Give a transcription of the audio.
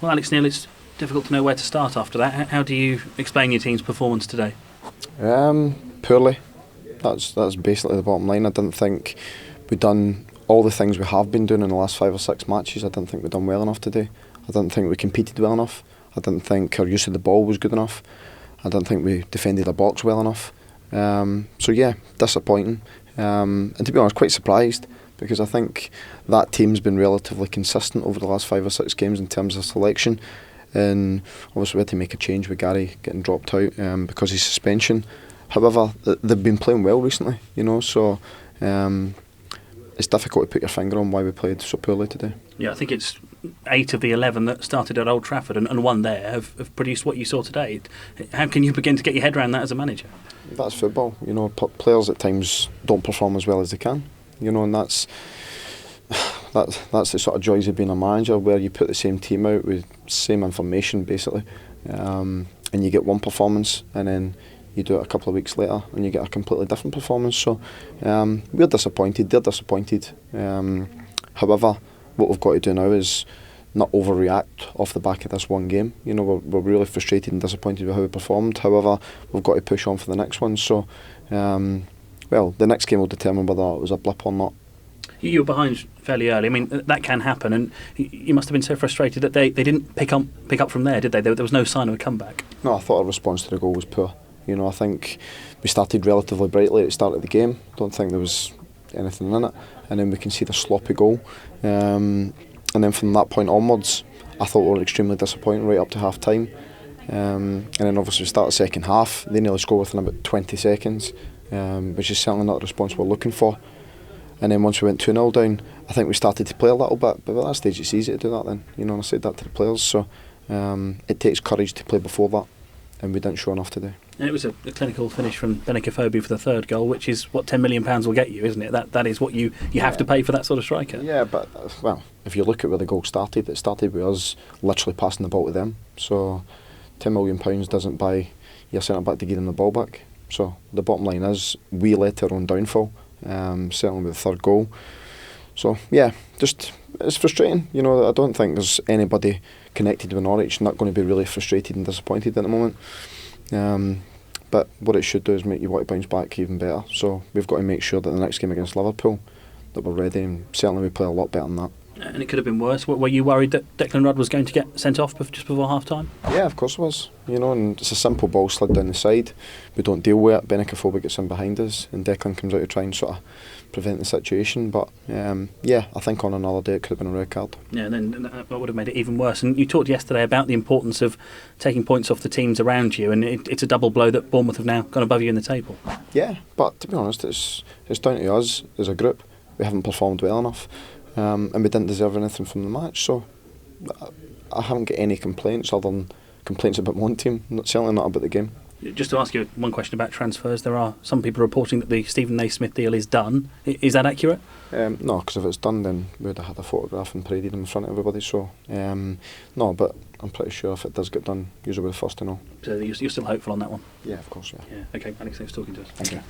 Well, Alex Neil, it's difficult to know where to start after that. How do you explain your team's performance today? Poorly. That's basically the bottom line. I didn't think we'd done all the things we have been doing in the last 5 or 6 matches. I didn't think we'd done well enough today. I didn't think we competed well enough. I didn't think our use of the ball was good enough. I didn't think we defended our box well enough. So yeah, disappointing. And to be honest, quite surprised, because I think that team's been relatively consistent over the last 5 or 6 games in terms of selection. And obviously we had to make a change with Gary getting dropped out because of his suspension. However, they've been playing well recently, so it's difficult to put your finger on why we played so poorly today. Yeah, I think it's 8 of the 11 that started at Old Trafford and one there have produced what you saw today. How can you begin to get your head around that as a manager? That's football. Players at times don't perform as well as they can, and that's the sort of joys of being a manager, where you put the same team out with same information basically, and you get one performance, and then you do it a couple of weeks later and you get a completely different performance. So we're disappointed, they're disappointed. However, what we've got to do now is not overreact off the back of this one game. We're really frustrated and disappointed with how we performed. However, we've got to push on for the next one. So, the next game will determine whether it was a blip or not. You were behind fairly early. I mean, that can happen, and you must have been so frustrated that they didn't pick up from there, did they? There was no sign of a comeback. No, I thought our response to the goal was poor. I think we started relatively brightly at the start of the game. Don't think there was anything in it, and then we conceded a sloppy goal. And then from that point onwards, I thought we were extremely disappointing right up to half time. And then obviously we start the second half. They nearly score within about 20 seconds, which is certainly not the response we're looking for. And then once we went 2-0 down, I think we started to play a little bit. But at that stage it's easy to do that then. And I said that to the players. So it takes courage to play before that, and we didn't show enough today. And it was a clinical finish from Benik Afobe for the third goal, which is what £10 million will get you, isn't it? That is what you have to pay for that sort of striker. Yeah, but if you look at where the goal started, it started with us literally passing the ball to them. So £10 million doesn't buy your centre back to give them the ball back. So the bottom line is we let our own downfall, certainly with the third goal. So yeah, just it's frustrating. I don't think there's anybody connected with Norwich not going to be really frustrated and disappointed at the moment. But what it should do is make you want to bounce back even better. So we've got to make sure that the next game against Liverpool that we're ready, and certainly we play a lot better than that. And it could have been worse. Were you worried that Declan Rudd was going to get sent off just before half time? Yeah, of course I was. And it's a simple ball slid down the side. We don't deal with it. Benik Afobe gets in behind us, and Declan comes out to try and sort of prevent the situation. But I think on another day it could have been a red card. Yeah, and then that would have made it even worse. And you talked yesterday about the importance of taking points off the teams around you, and it's a double blow that Bournemouth have now gone above you in the table. Yeah, but to be honest, it's down to us as a group. We haven't performed well enough. And we didn't deserve anything from the match, so I haven't got any complaints other than complaints about my own team, certainly not about the game. Just to ask you one question about transfers, there are some people reporting that the Stephen Naismith deal is done. Is that accurate? No, because if it's done, then we would have had a photograph and paraded in front of everybody. So no, but I'm pretty sure if it does get done, usually we're the first to know. So you're still hopeful on that one? Yeah, of course, yeah. Okay, Alex, thanks for talking to us. Thank you.